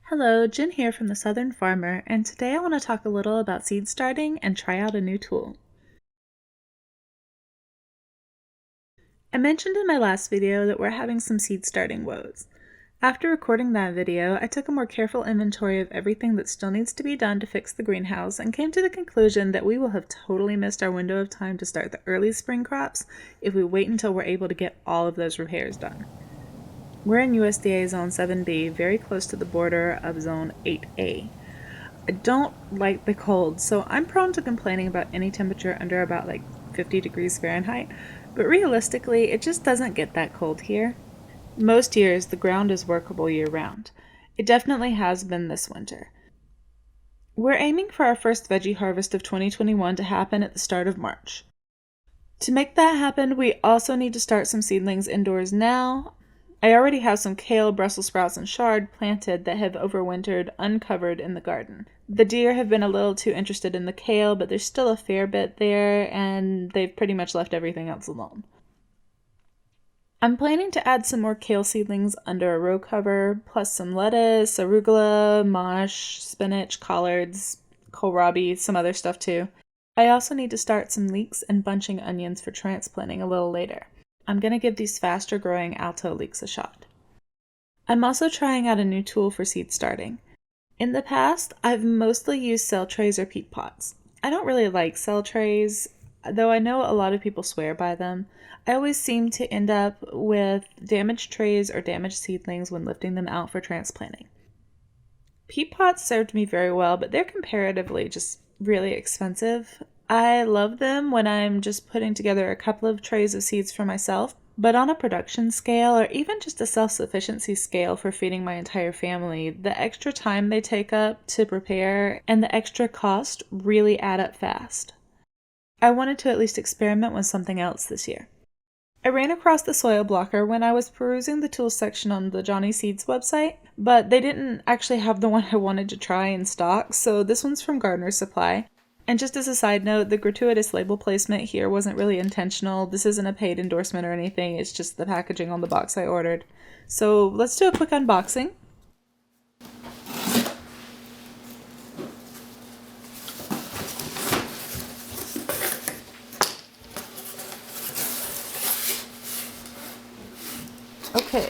Hello, Jen here from The Southern Farmer, and today I want to talk a little about seed starting and try out a new tool. I mentioned in my last video that we're having some seed starting woes. After recording that video, I took a more careful inventory of everything that still needs to be done to fix the greenhouse and came to the conclusion that we will have totally missed our window of time to start the early spring crops if we wait until we're able to get all of those repairs done. We're in USDA Zone 7B, very close to the border of Zone 8A. I don't like the cold, so I'm prone to complaining about any temperature under about 50 degrees Fahrenheit, but realistically, it just doesn't get that cold here. Most years, the ground is workable year-round. It definitely has been this winter. We're aiming for our first veggie harvest of 2021 to happen at the start of March. To make that happen, we also need to start some seedlings indoors now. I already have some kale, Brussels sprouts, and chard planted that have overwintered uncovered in the garden. The deer have been a little too interested in the kale, but there's still a fair bit there, and they've pretty much left everything else alone. I'm planning to add some more kale seedlings under a row cover, plus some lettuce, arugula, mosh, spinach, collards, kohlrabi, some other stuff too. I also need to start some leeks and bunching onions for transplanting a little later. I'm going to give these faster growing alto leeks a shot. I'm also trying out a new tool for seed starting. In the past, I've mostly used cell trays or peat pots. I don't really like cell trays, though I know a lot of people swear by them. I always seem to end up with damaged trays or damaged seedlings when lifting them out for transplanting. Peat pots served me very well, but they're comparatively just really expensive. I love them when I'm just putting together a couple of trays of seeds for myself, but on a production scale or even just a self-sufficiency scale for feeding my entire family, the extra time they take up to prepare and the extra cost really add up fast. I wanted to at least experiment with something else this year. I ran across the soil blocker when I was perusing the tools section on the Johnny Seeds website, but they didn't actually have the one I wanted to try in stock, so this one's from Gardener's Supply. And just as a side note, the gratuitous label placement here wasn't really intentional. This isn't a paid endorsement or anything, it's just the packaging on the box I ordered. So let's do a quick unboxing. Okay.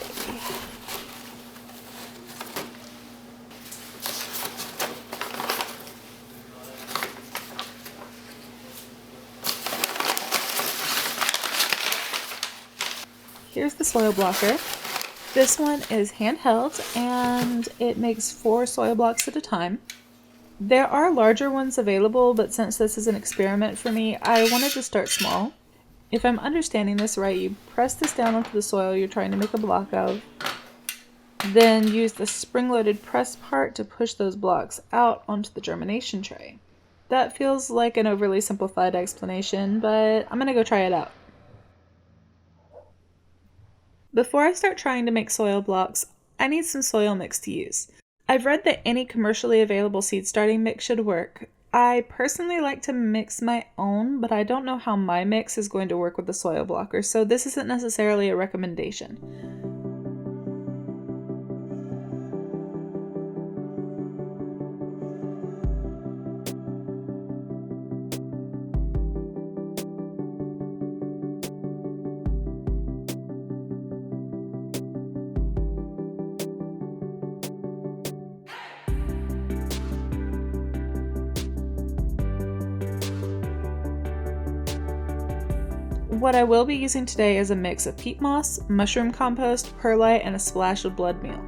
Here's the soil blocker. This one is handheld and it makes 4 soil blocks at a time. There are larger ones available, but since this is an experiment for me, I wanted to start small. If I'm understanding this right, you press this down onto the soil you're trying to make a block of, then use the spring-loaded press part to push those blocks out onto the germination tray. That feels like an overly simplified explanation, but I'm gonna go try it out. Before I start trying to make soil blocks, I need some soil mix to use. I've read that any commercially available seed starting mix should work. I personally like to mix my own, but I don't know how my mix is going to work with the soil blocker, so this isn't necessarily a recommendation. What I will be using today is a mix of peat moss, mushroom compost, perlite, and a splash of blood meal.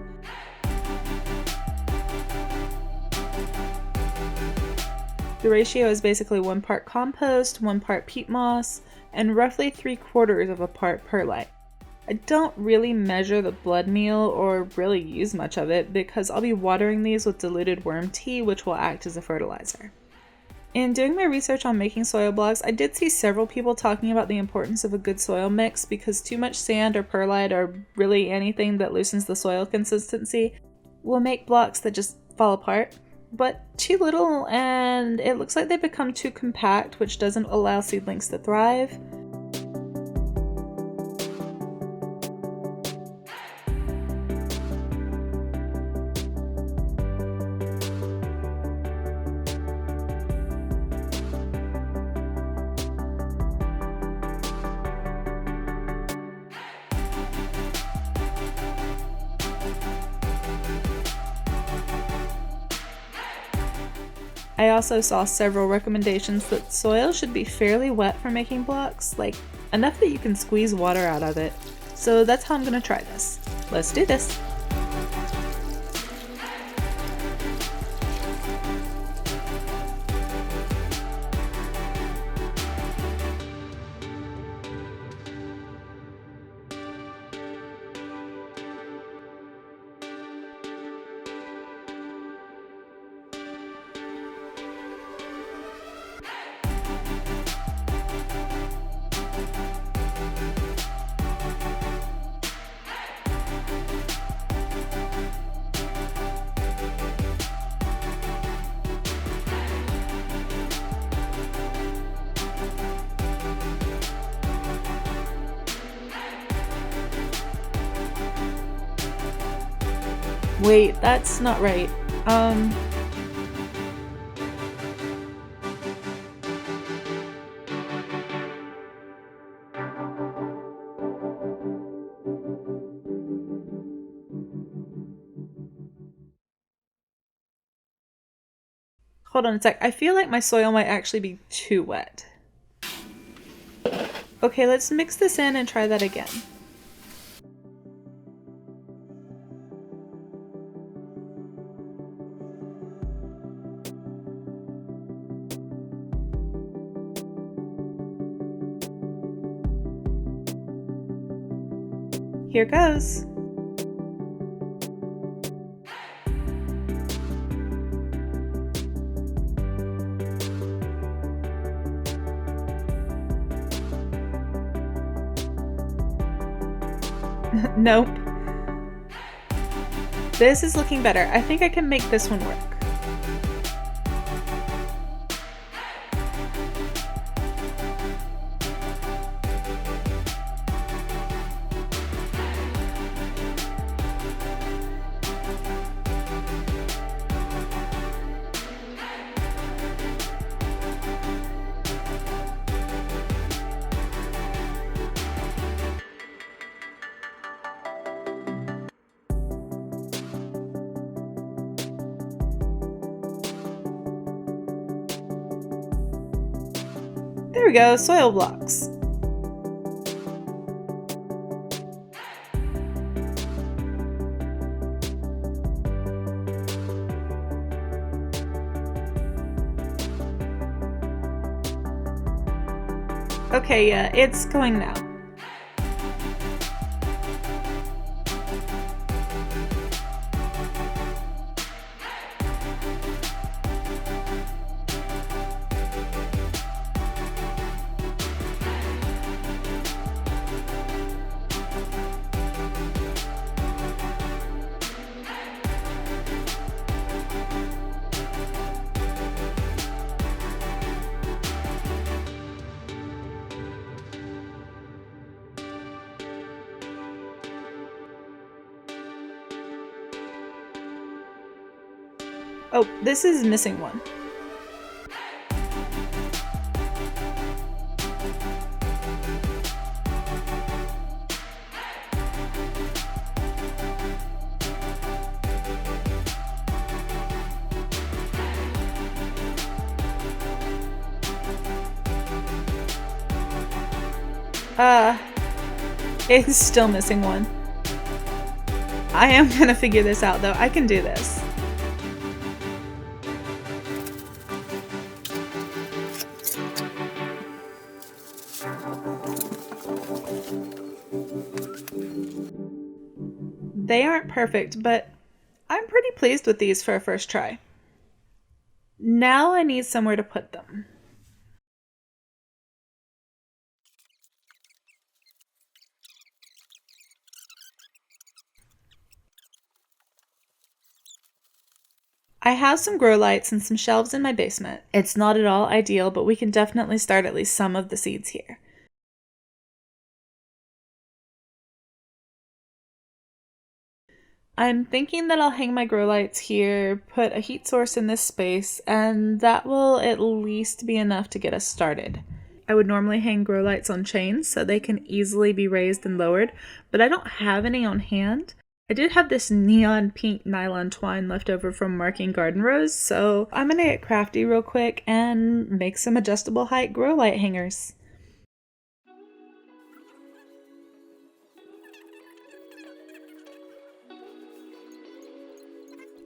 The ratio is basically 1 part compost, 1 part peat moss, and roughly 3/4 of a part perlite. I don't really measure the blood meal or really use much of it because I'll be watering these with diluted worm tea, which will act as a fertilizer. In doing my research on making soil blocks, I did see several people talking about the importance of a good soil mix because too much sand or perlite or really anything that loosens the soil consistency will make blocks that just fall apart. But too little and it looks like they become too compact, which doesn't allow seedlings to thrive. I also saw several recommendations that soil should be fairly wet for making blocks, like enough that you can squeeze water out of it. So that's how I'm gonna try this. Let's do this. Wait, that's not right. Hold on a sec. I feel like my soil might actually be too wet. Okay, let's mix this in and try that again. Here goes. Nope. This is looking better. I think I can make this one work. There we go, soil blocks. Okay, yeah, it's going now. Oh, this is missing one. It's still missing one. I am gonna figure this out though. I can do this. They aren't perfect, but I'm pretty pleased with these for a first try. Now I need somewhere to put them. I have some grow lights and some shelves in my basement. It's not at all ideal, but we can definitely start at least some of the seeds here. I'm thinking that I'll hang my grow lights here, put a heat source in this space, and that will at least be enough to get us started. I would normally hang grow lights on chains so they can easily be raised and lowered, but I don't have any on hand. I did have this neon pink nylon twine left over from marking garden rows, so I'm gonna get crafty real quick and make some adjustable height grow light hangers.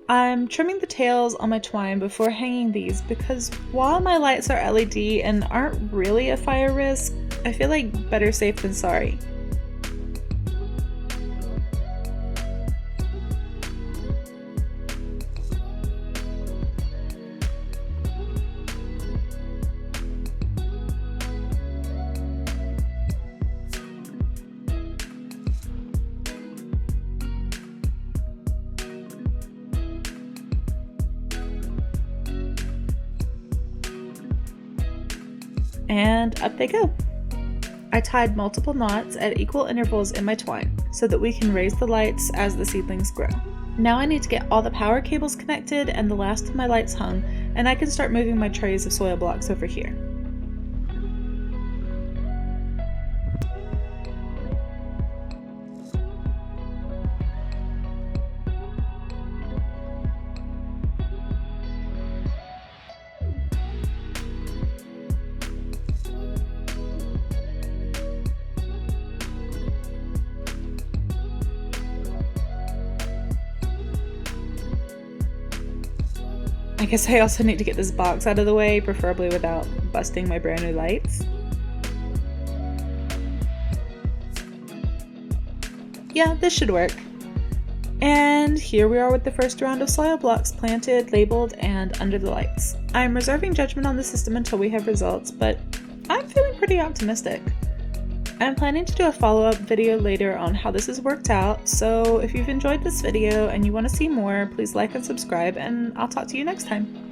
I'm trimming the tails on my twine before hanging these because while my lights are LED and aren't really a fire risk, I feel like better safe than sorry. And up they go. I tied multiple knots at equal intervals in my twine so that we can raise the lights as the seedlings grow. Now I need to get all the power cables connected and the last of my lights hung, and I can start moving my trays of soil blocks over here. I guess I also need to get this box out of the way, preferably without busting my brand new lights. Yeah, this should work. And here we are with the first round of soil blocks planted, labeled, and under the lights. I'm reserving judgment on the system until we have results, but I'm feeling pretty optimistic. I'm planning to do a follow-up video later on how this has worked out, so if you've enjoyed this video and you want to see more, please like and subscribe, and I'll talk to you next time.